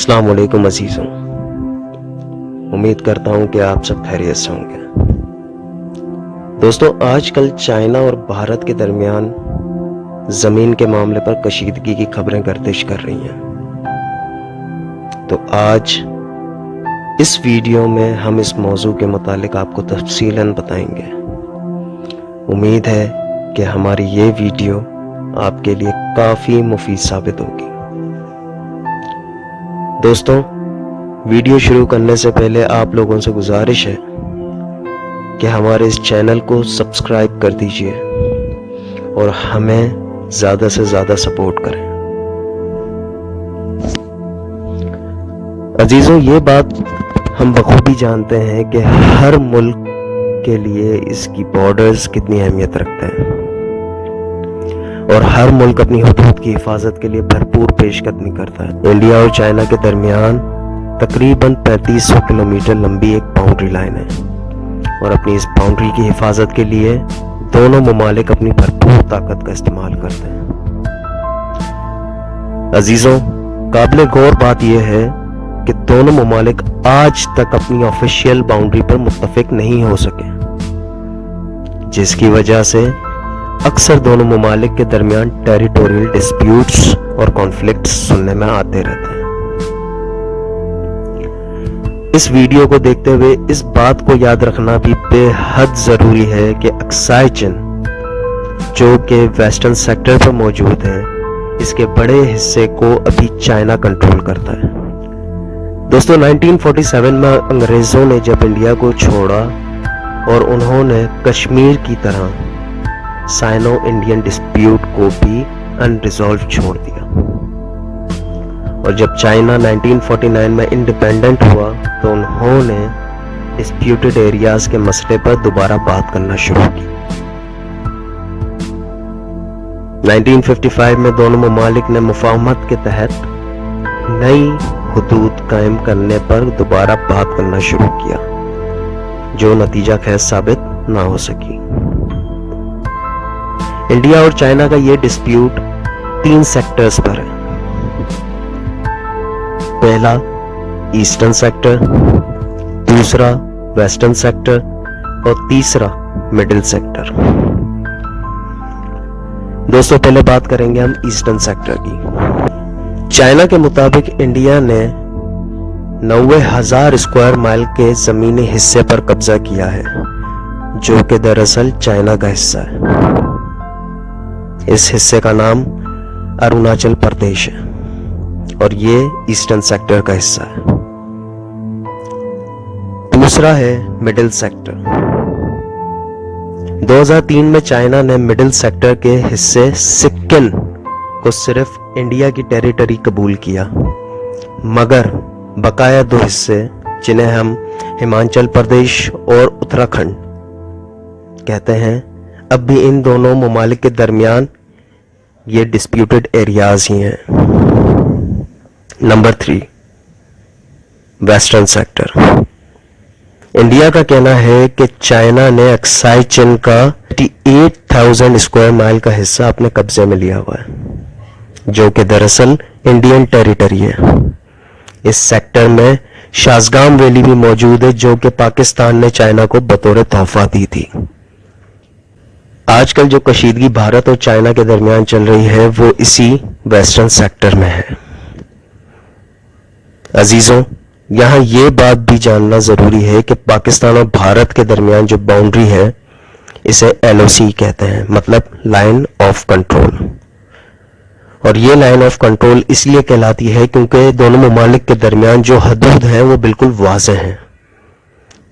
السلام علیکم عزیزوں، امید کرتا ہوں کہ آپ سب خیریت سے ہوں گے۔ دوستوں، آج کل چائنا اور بھارت کے درمیان زمین کے معاملے پر کشیدگی کی خبریں گردش کر رہی ہیں۔ تو آج اس ویڈیو میں ہم اس موضوع کے متعلق آپ کو تفصیلاً بتائیں گے۔ امید ہے کہ ہماری یہ ویڈیو آپ کے لیے کافی مفید ثابت ہوگی۔ دوستوں، ویڈیو شروع کرنے سے پہلے آپ لوگوں سے گزارش ہے کہ ہمارے اس چینل کو سبسکرائب کر دیجئے اور ہمیں زیادہ سے زیادہ سپورٹ کریں۔ عزیزوں، یہ بات ہم بخوبی جانتے ہیں کہ ہر ملک کے لیے اس کی بارڈرز کتنی اہمیت رکھتے ہیں اور ہر ملک اپنی حدود کی حفاظت کے لیے بھرپور پیش قدمی کرتا ہے۔ انڈیا اور چائنا کے درمیان تقریباً 3500 کلومیٹر لمبی ایک باؤنڈری لائن ہے اور اپنی اس باؤنڈری کی حفاظت کے لیے دونوں ممالک اپنی بھرپور طاقت کا استعمال کرتے ہیں۔ عزیزوں، قابل غور بات یہ ہے کہ دونوں ممالک آج تک اپنی آفیشیل باؤنڈری پر متفق نہیں ہو سکے، جس کی وجہ سے اکثر دونوں ممالک کے درمیان ٹیریٹوریل ڈسپیوٹس اور کانفلکٹس سننے میں آتے رہتے ہیں۔ اس ویڈیو کو دیکھتے ہوئے اس بات کو یاد رکھنا بھی بے حد ضروری ہے کہ اکسائی چین جو کہ ویسٹرن سیکٹر پر موجود ہے، اس کے بڑے حصے کو ابھی چائنا کنٹرول کرتا ہے۔ دوستو، 1947 میں انگریزوں نے جب انڈیا کو چھوڑا اور انہوں نے کشمیر کی طرح سائنو انڈین ڈسپیوٹ کو بھی انریزالو چھوڑ دیا، اور جب چائنا 1949 میں انڈیپینڈنٹ ہوا تو انہوں نے ڈسپیوٹڈ ایریاز کے مسئلے پر دوبارہ بات کرنا شروع کی۔ 1955 میں دونوں ممالک نے مفاہمت کے تحت نئی حدود قائم کرنے پر دوبارہ بات کرنا شروع کیا، جو نتیجہ خیز ثابت نہ ہو سکی۔ انڈیا اور چائنا کا یہ ڈسپیوٹ 3 سیکٹرز پر ہے۔ پہلا ایسٹرن سیکٹر، دوسرا ویسٹرن سیکٹر اور تیسرا مڈل سیکٹر۔ دوستو، پہلے بات کریں گے ہم ایسٹرن سیکٹر کی۔ چائنا کے مطابق انڈیا نے 90,000 اسکوائر مائل کے زمینی حصے پر قبضہ کیا ہے، جو کہ دراصل چائنا کا حصہ ہے۔ اس حصے کا نام اروناچل پردیش ہے اور یہ ایسٹرن سیکٹر کا حصہ ہے۔ دوسرا ہے مڈل سیکٹر۔ 2003 میں چائنا نے مڈل سیکٹر کے حصے سکن کو صرف انڈیا کی ٹیریٹری قبول کیا، مگر بقایا 2 حصے جنہیں ہم ہماچل پردیش اور اتراکھنڈ کہتے ہیں، اب بھی ان دونوں ممالک کے درمیان یہ ڈسپیوٹڈ ایریاز ہی ہیں۔ Number 3، western sector. انڈیا کا کہنا ہے کہ چائنا نے اکسائی چین کا 38,000 اسکوائر مائل کا حصہ اپنے قبضے میں لیا ہوا ہے، جو کہ دراصل انڈین ٹیریٹری ہے۔ اس سیکٹر میں شازگام ویلی بھی موجود ہے، جو کہ پاکستان نے چائنا کو بطور تحفہ دی تھی۔ آج کل جو کشیدگی بھارت اور چائنا کے درمیان چل رہی ہے وہ اسی ویسٹرن سیکٹر میں ہے۔ عزیزوں، یہاں یہ بات بھی جاننا ضروری ہے کہ پاکستان اور بھارت کے درمیان جو باؤنڈری ہے اسے LOC کہتے ہیں، مطلب لائن آف کنٹرول، اور یہ لائن آف کنٹرول اس لیے کہلاتی ہے کیونکہ دونوں ممالک کے درمیان جو حدود ہیں وہ بالکل واضح ہیں،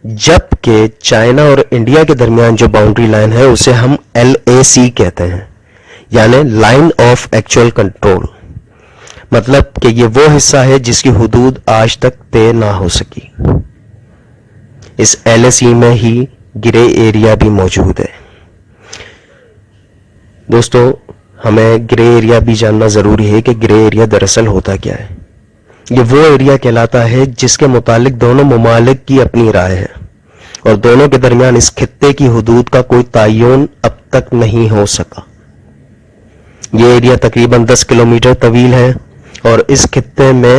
جبکہ چائنا اور انڈیا کے درمیان جو باؤنڈری لائن ہے اسے ہم LAC کہتے ہیں، یعنی لائن آف ایکچوئل کنٹرول، مطلب کہ یہ وہ حصہ ہے جس کی حدود آج تک طے نہ ہو سکی۔ اس LAC میں ہی گرے ایریا بھی موجود ہے۔ دوستو، ہمیں گرے ایریا بھی جاننا ضروری ہے کہ گرے ایریا دراصل ہوتا کیا ہے۔ یہ وہ ایریا کہلاتا ہے جس کے متعلق دونوں ممالک کی اپنی رائے ہے اور دونوں کے درمیان اس خطے کی حدود کا کوئی تعین اب تک نہیں ہو سکا۔ یہ ایریا تقریباً 10 کلومیٹر طویل ہے اور اس خطے میں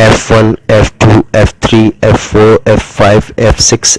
F1, F2, F3, F4, F5, F6,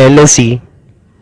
LAC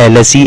LAC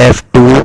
F2